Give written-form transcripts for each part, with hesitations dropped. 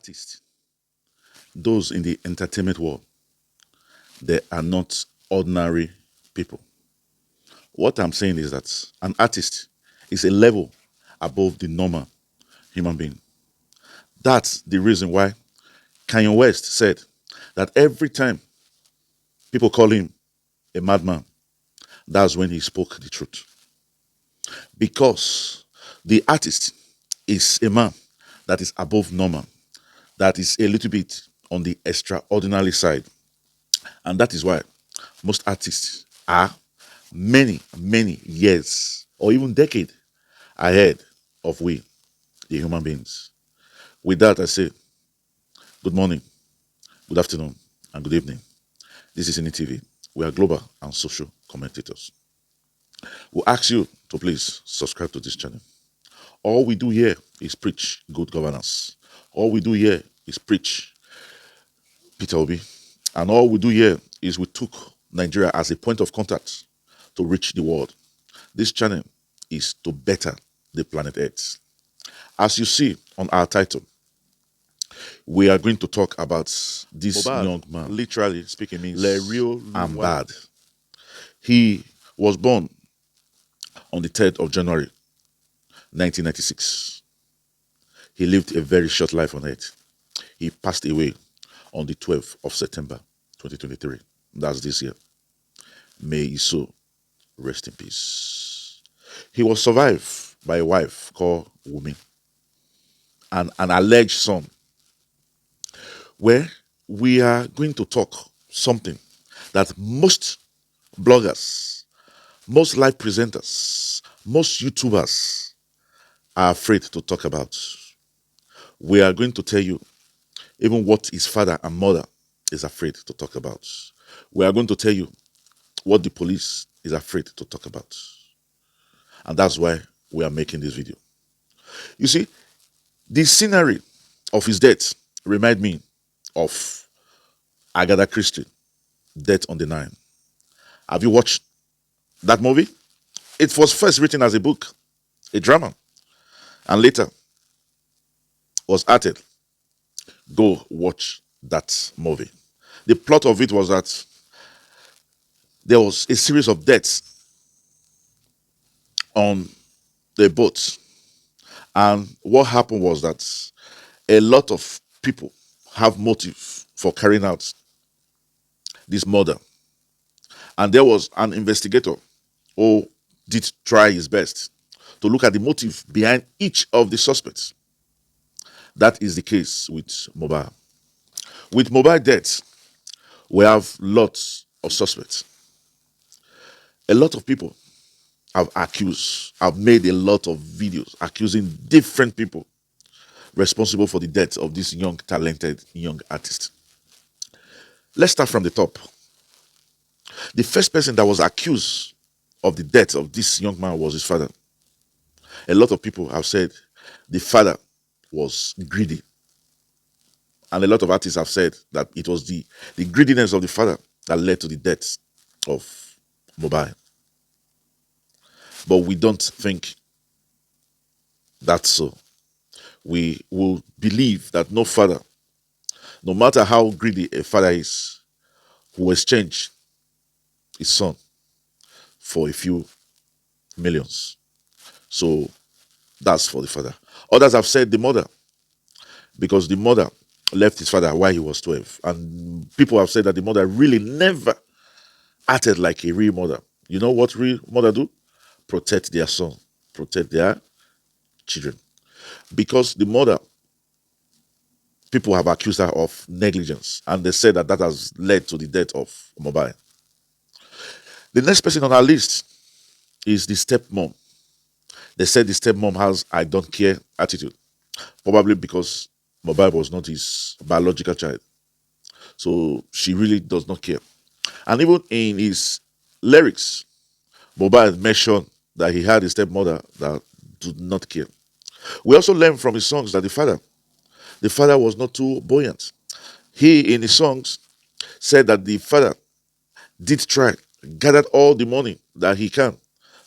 artists, those in the entertainment world, they are not ordinary people. What I'm saying is that an artist is a level above the normal human being. That's the reason why Kanye West said that every time people call him a madman, that's when he spoke the truth. Because the artist is a man that is above normal, that is a little bit on the extraordinary side. And that is why most artists are many, many years or even decade ahead of we, the human beings. With that, I say good morning, good afternoon, and good evening. This is TV. We are global and social commentators. We ask you to please subscribe to this channel. All we do here is preach good governance. All we do here is preach Peter Obi. And all we do here is we took Nigeria as a point of contact to reach the world. This channel is to better the planet Earth. As you see on our title, we are going to talk about this Mohbad, young man. Literally speaking means Le Real and Bad. He was born on the 3rd of January, 1996. He lived a very short life on earth. He passed away on the 12th of September, 2023. That's this year. May his soul rest in peace. He was survived by a wife called Wumi and an alleged son, where we are going to talk something that most bloggers, most live presenters, most YouTubers are afraid to talk about. We are going to tell you even what his father and mother is afraid to talk about. We are going to tell you what the police is afraid to talk about. And that's why we are making this video. You see, the scenery of his death remind me of Agatha Christie, Death on the Nile. Have you watched that movie? It was first written as a book, a drama, and later was added. Go watch that movie. The plot of it was that there was a series of deaths on the boat. And what happened was that a lot of people have motive for carrying out this murder. And there was an investigator who did try his best to look at the motive behind each of the suspects. That is the case with Mohbad. With Mohbad death, we have lots of suspects. A lot of people have made a lot of videos accusing different people responsible for the death of this young, talented, young artist. Let's start from the top. The first person that was accused of the death of this young man was his father. A lot of people have said the father was greedy. And a lot of artists have said that it was the greediness of the father that led to the death of Mohbad. But we don't think that's so. We will believe that no father, no matter how greedy a father is, will exchange his son for a few millions. So that's for the father. Others have said the mother, because the mother left his father while he was 12. And people have said that the mother really never acted like a real mother. You know what real mother do? Protect their son, protect their children. Because the mother, people have accused her of negligence, and they said that that has led to the death of Mohbad. The next person on our list is the stepmom. They said the stepmom has I don't care attitude, probably because Mohbad was not his biological child. So she really does not care. And even in his lyrics, Mohbad mentioned that he had a stepmother that did not care. We also learn from his songs that the father was not too buoyant. He, in his songs, said that the father did try, gathered all the money that he can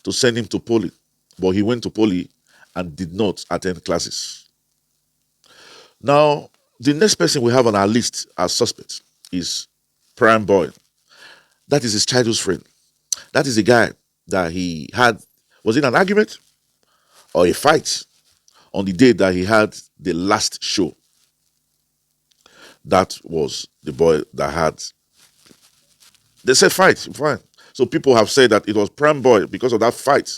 to send him to poly, but he went to poly and did not attend classes. Now, The next person we have on our list as suspects is Prime Boy. That is his childhood friend. That is the guy that he had. Was it an argument or a fight on the day that he had the last show? That was the boy that had. They said fight, fine. So people have said that it was Prime Boy because of that fight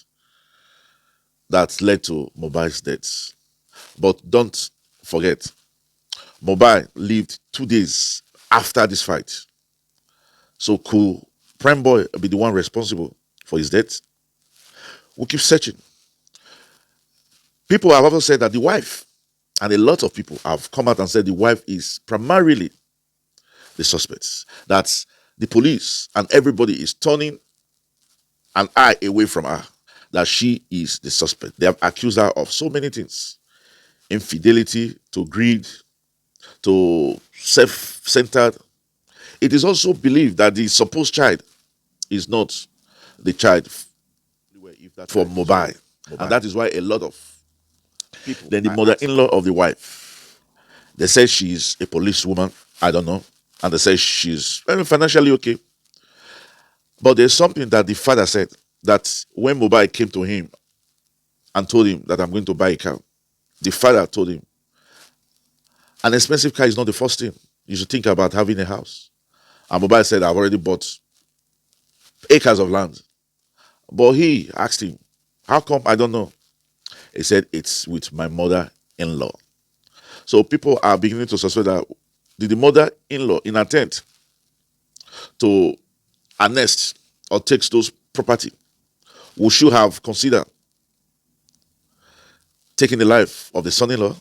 that led to Mohbad's death. But don't forget, Mohbad lived 2 days after this fight. So could Prime Boy be the one responsible for his death? We'll keep searching. People have also said that the wife, and a lot of people have come out and said the wife is primarily the suspects. That the police and everybody is turning an eye away from her. That she is the suspect. They have accused her of so many things: infidelity, to greed, to self-centered. It is also believed that the supposed child is not the child for Mohbad. And that is why a lot of people. Then the mother-in-law of the wife, they say she's a policewoman. I don't know. And they say she's financially okay. But there's something that the father said, that when Mohbad came to him and told him that I'm going to buy a car, the father told him, an expensive car is not the first thing. You should think about having a house. And Mohbad said, I've already bought acres of land. But he asked him, how come? I don't know. He said, it's with my mother-in-law. So people are beginning to suspect that did the mother-in-law, in attempt to annex or take those property, we should have considered taking the life of the son-in-law.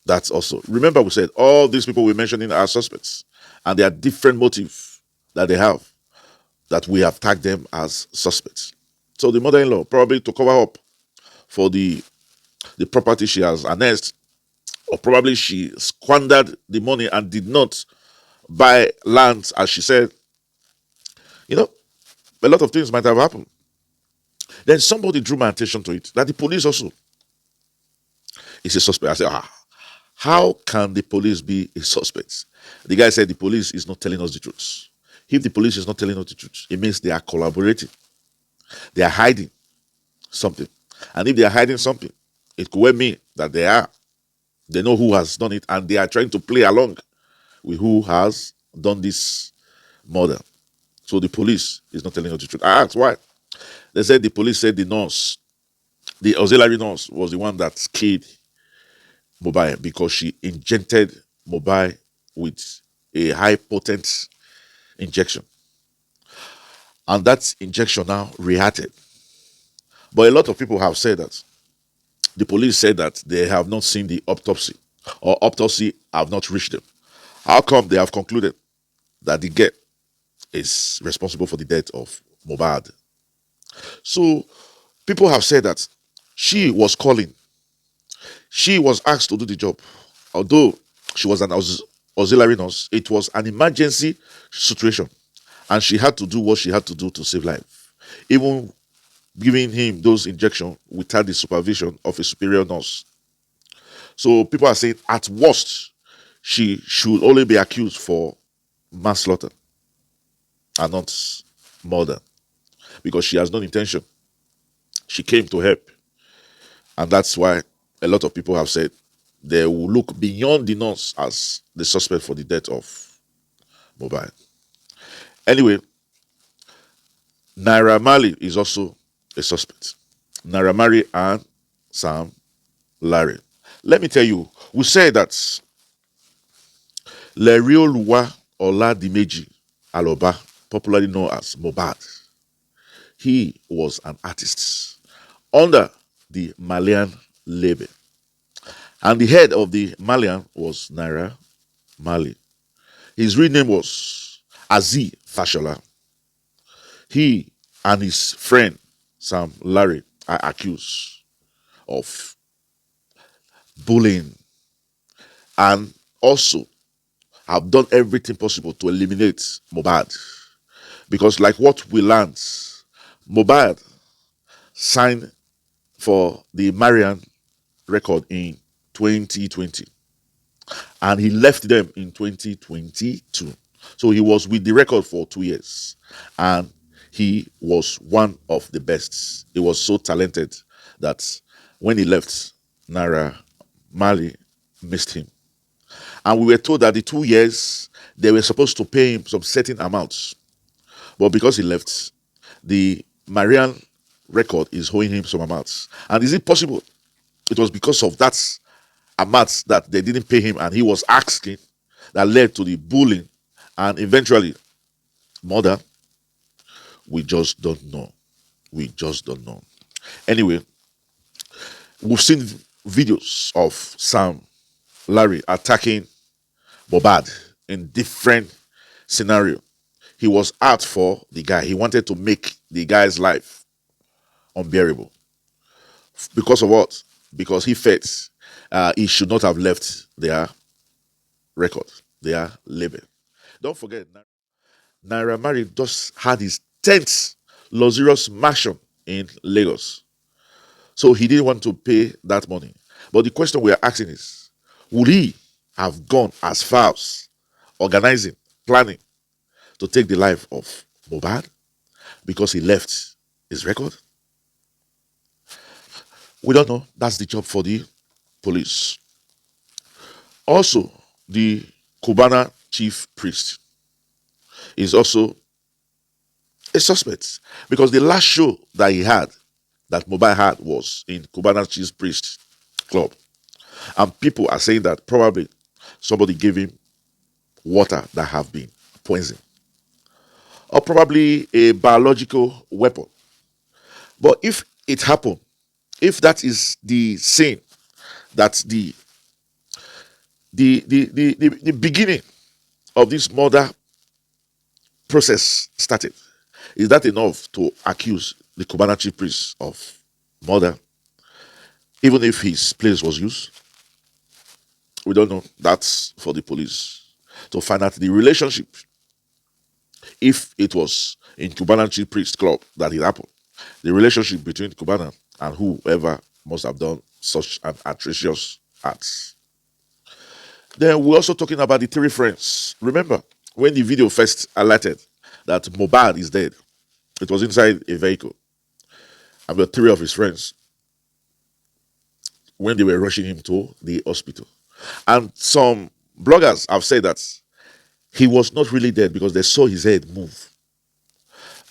That's also. Remember, we said all these people we're mentioning are suspects, and there are different motives that they have, that we have tagged them as suspects. So the mother-in-law, probably to cover up for the property she has annexed, or probably she squandered the money and did not buy land, as she said. You know, a lot of things might have happened. Then somebody drew my attention to it, that the police also is a suspect. I said, how can the police be a suspect? The guy said the police is not telling us the truth. If the police is not telling us the truth, it means they are collaborating. They are hiding something. And if they are hiding something, it could well mean that they know who has done it, and they are trying to play along with who has done this murder. So the police is not telling us the truth. I asked why. They said the police said the nurse, the auxiliary nurse, was the one that killed Mohbad because she injected Mohbad with a high potent injection. And that injection now reacted. But a lot of people have said that the police said that they have not seen the autopsy, or autopsy have not reached them. How come they have concluded that the girl is responsible for the death of Mohbad? So people have said that she was calling. She was asked to do the job. Although she was an auxiliary nurse, it was an emergency situation. And she had to do what she had to do to save life. Even giving him those injections without the supervision of a superior nurse. So people are saying, at worst, she should only be accused for manslaughter and not murder, because she has no intention. She came to help. And that's why a lot of people have said they will look beyond the nurse as the suspect for the death of Mohbad. Anyway, Naira Marley is also a suspect. Naira Marley and Sam Larry. Let me tell you, we say that Lerioluwa Oladimeji Aloba, popularly known as Mohbad, he was an artist under the Malian label. And the head of the Malian was Naira Marley. His real name was Aziz Fashola. He and his friend Sam Larry are accused of bullying and also have done everything possible to eliminate Mohbad. Because like what we learned, Mohbad signed for the Marian record in 2020. and he left them in 2022. So he was with the record for 2 years, and he was one of the best. He was so talented that when he left, Naira Marley missed him. And we were told that the 2 years they were supposed to pay him some certain amounts, but because he left, the Marian record is owing him some amounts. And is it possible it was because of that amount that they didn't pay him and he was asking that led to the bullying and eventually murder? We just don't know. We just don't know. Anyway, we've seen videos of Sam Larry attacking Mohbad in different scenario. He was out for the guy. He wanted to make the guy's life unbearable. Because of what? Because he felt he should not have left their record, their label. Don't forget, Naira Marley just had his 10th luxurious mansion in Lagos. So he didn't want to pay that money. But the question we are asking is, would he have gone as far as organizing, planning to take the life of Mohbad because he left his record? We don't know. That's the job for the police. Also, the Cubana chief priest is also a suspect because the last show that he had, that Mohbad had, was in Cubana chief priest club. And people are saying that probably somebody gave him water that have been poisoned, or probably a biological weapon. But if it happened, if that is the scene, that's the beginning of this murder process started, is that enough to accuse the Cubana chief priest of murder, even if his place was used? We don't know. That's for the police to find out the relationship. If it was in Cubana chief priest club that it happened, the relationship between Cubana and whoever must have done such an atrocious act. Then we're also talking about the three friends. Remember, when the video first alerted that Mohbad is dead, it was inside a vehicle. And the three of his friends, when they were rushing him to the hospital. And some bloggers have said that he was not really dead because they saw his head move.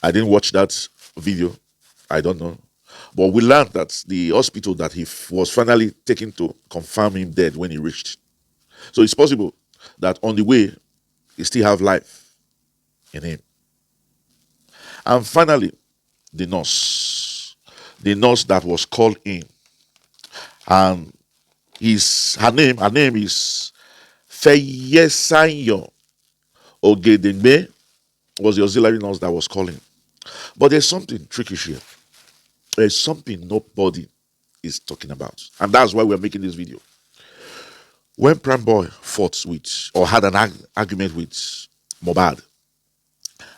I didn't watch that video. I don't know. But we learned that the hospital that he was finally taken to confirm him dead when he reached. So it's possible that on the way, he still have life in him. And finally, the nurse. The nurse that was called in. And her name is Feyesanyo Ogedengbe, was the auxiliary nurse that was calling. But there's something tricky here. There's something nobody is talking about. And that's why we're making this video. When Prime Boy fought with, or had an argument with Mohbad,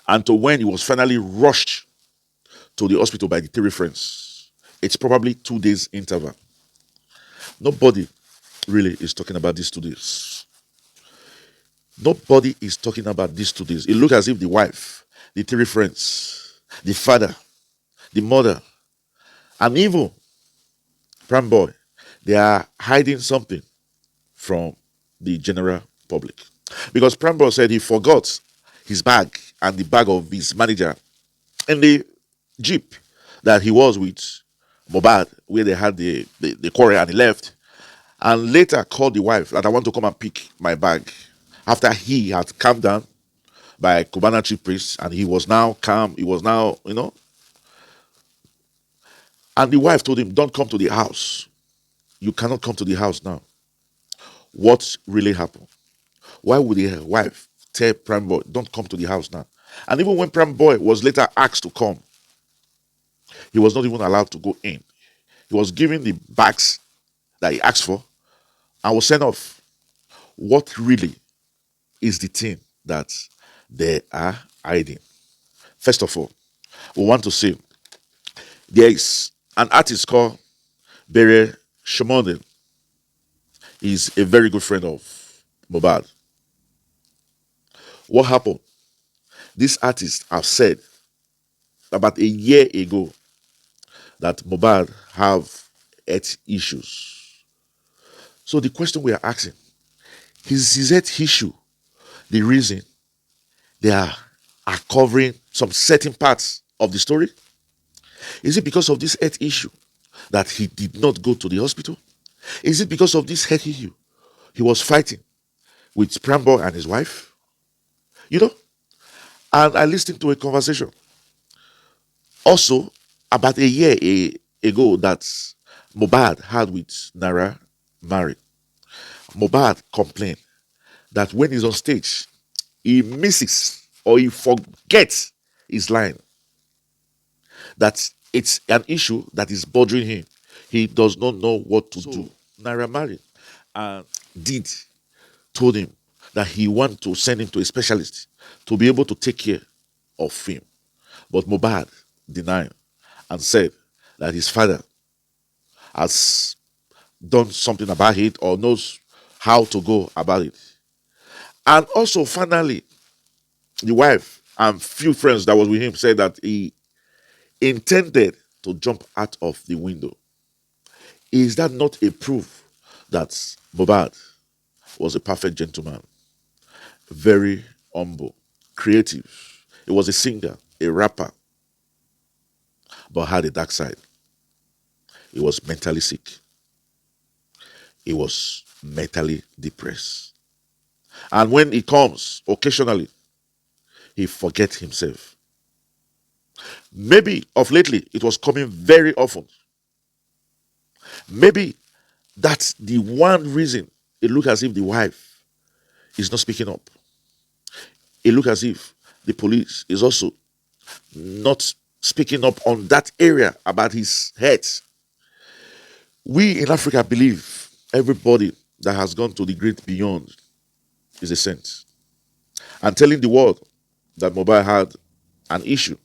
and to when he was finally rushed to the hospital by the three friends, it's probably 2 days interval. Nobody really is talking about these 2 days. Nobody is talking about these 2 days. It looks as if the wife, the three friends, the father, the mother, and even Prime Boy, they are hiding something from the general public. Because Prime Boy said he forgot his bag and the bag of his manager in the jeep that he was with Mohbad, where they had the quarrel, and he left. And later called the wife that I want to come and pick my bag after he had calmed down by Cubana chief priest, and he was now calm. He was now, and the wife told him, "Don't come to the house. You cannot come to the house now." What really happened? Why would the wife tell Prime Boy, "Don't come to the house now"? And even when Prime Boy was later asked to come, he was not even allowed to go in. He was given the bags that he asked for and was sent off. What really is the thing that they are hiding? First of all, we want to say there is an artist called Bere Shimode. He's a very good friend of Mohbad. What happened? These artists have said about a year ago that Mohbad have health issues. So the question we are asking is his health issue the reason are covering some certain parts of the story? Is it because of this health issue that he did not go to the hospital? Is it because of this health issue he was fighting with Prambo and his wife? You know, and I listened to a conversation also about a year ago that Mohbad had with Naira Marley. Mohbad complained that when he's on stage, he misses or he forgets his line. That it's an issue that is bothering him. He does not know what to do. Naira Marley did told him that he wanted to send him to a specialist to be able to take care of him. But Mohbad denied and said that his father has done something about it or knows how to go about it. And also, finally, the wife and few friends that was with him said that he intended to jump out of the window. Is that not a proof that Mohbad was a perfect gentleman, very humble, creative? He was a singer, a rapper, but had a dark side. He was mentally sick. He was mentally depressed. And when he comes, occasionally, he forgets himself. Maybe of lately, it was coming very often. Maybe that's the one reason it looks as if the wife is not speaking up. It looks as if the police is also not speaking up on that area about his head. We in Africa believe everybody that has gone to the great beyond is a saint. And telling the world that Mohbad had an issue,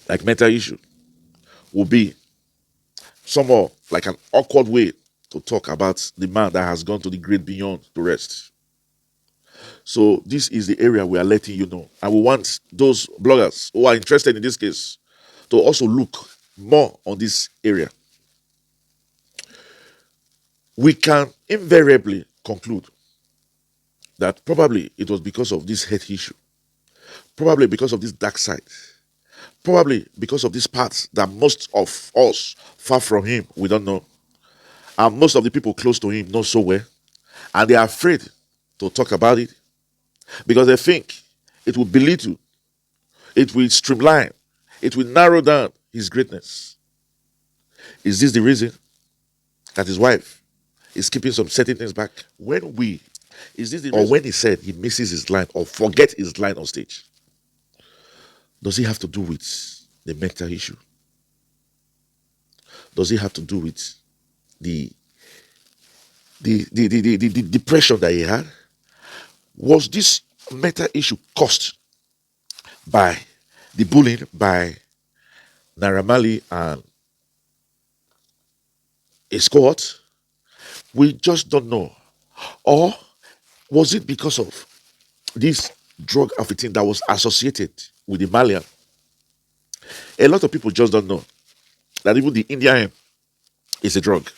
like mental issue, would be somehow like an awkward way to talk about the man that has gone to the great beyond to rest. So this is the area we are letting you know. And we want those bloggers who are interested in this case to also look more on this area. We can invariably conclude that probably it was because of this health issue, probably because of this dark side, probably because of these parts that most of us far from him, we don't know. And most of the people close to him know so well. And they are afraid to talk about it because they think it will belittle, it will streamline, it will narrow down his greatness. Is this the reason that his wife is keeping some certain things back? Is this the reason? Or when he said he misses his line or forget his line on stage, does it have to do with the mental issue? Does it have to do with the the depression that he had? Was this mental issue caused by the bullying by Naira Marley and his cohort? We just don't know. Or was it because of this drug affecting that was associated with the Malian? A lot of people just don't know that even the Indian hemp is a drug.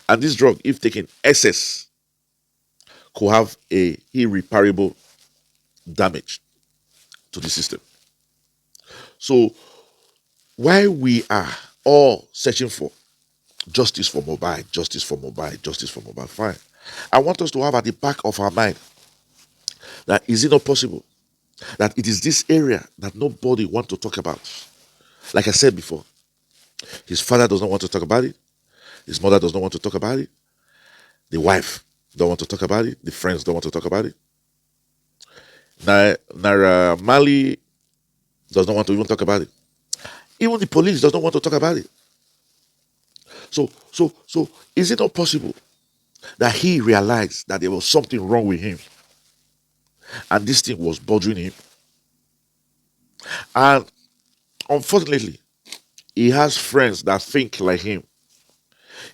And this drug, if taken excess, could have a irreparable damage to the system. So while we are all searching for justice for Mohbad, justice for Mohbad, justice for Mohbad, fine. I want us to have at the back of our mind that is it not possible that it is this area that nobody wants to talk about? Like I said before, his father does not want to talk about it. His mother does not want to talk about it. The wife don't want to talk about it. The friends don't want to talk about it. Naira Marley does not want to even talk about it. Even the police does not want to talk about it. So is it not possible that he realized that there was something wrong with him and this thing was bothering him? And unfortunately, he has friends that think like him.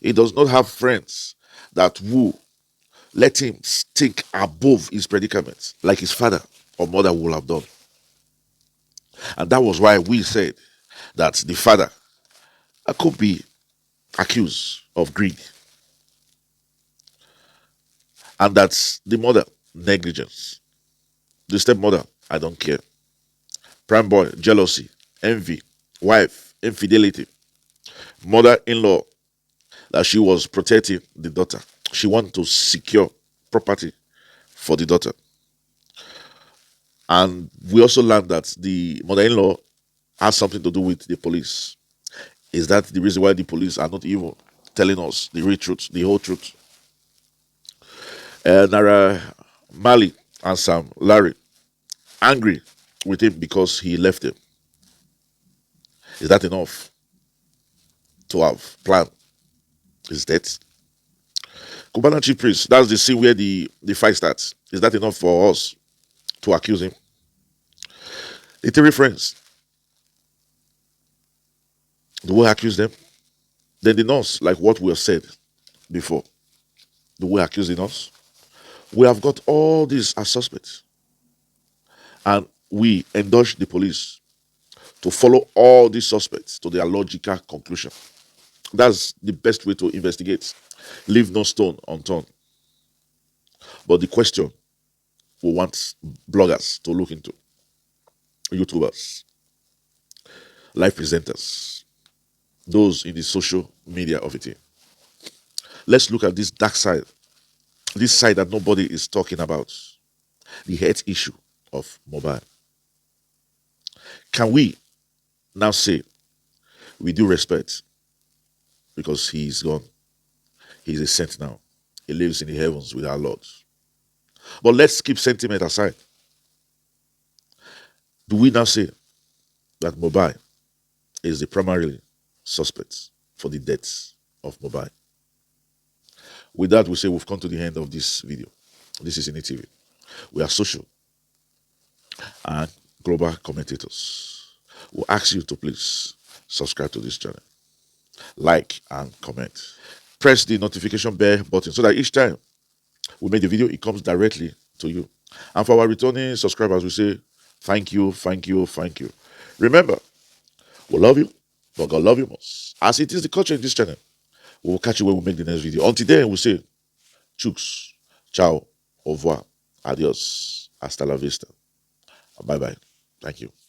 He does not have friends that will let him think above his predicament, like his father or mother would have done. And that was why we said that the father could be accused of greed, and that's the mother negligence. The stepmother, I don't care. Prime boy, jealousy, envy, wife, infidelity, mother-in-law, that she was protecting the daughter. She wanted to secure property for the daughter. And we also learned that the mother-in-law has something to do with the police. Is that the reason why the police are not evil? Telling us the real truth, the whole truth. Nara Mali and Sam Larry angry with him because he left him. Is that enough to have planned his death? Kubana chief priest, that's the scene where the fight starts. Is that enough for us to accuse him? The three friends, do we accuse them? Then the nurse, like what we have said before, do we accuse the nurse? We have got all these as suspects, and we endorse the police to follow all these suspects to their logical conclusion. That's the best way to investigate. Leave no stone unturned. But the question we want bloggers to look into, YouTubers, live presenters, those in the social media of it. Let's look at this dark side, this side that nobody is talking about, the health issue of Mohbad. Can we now say, with due respect, because he's gone, he's a saint now, he lives in the heavens with our Lord. But let's keep sentiment aside. Do we now say that Mohbad is the primary suspect for the deaths of Mohbad? With that, we say we've come to the end of this video. This is INITV. We are social and global commentators. We ask you to please subscribe to this channel, like and comment. Press the notification bell button so that each time we make the video, it comes directly to you. And for our returning subscribers, we say thank you, thank you, thank you. Remember, we love you, but God love you most. As it is the culture in this channel, we will catch you when we make the next video. Until then, we say chooks, ciao, au revoir, adios, hasta la vista, bye bye. Thank you.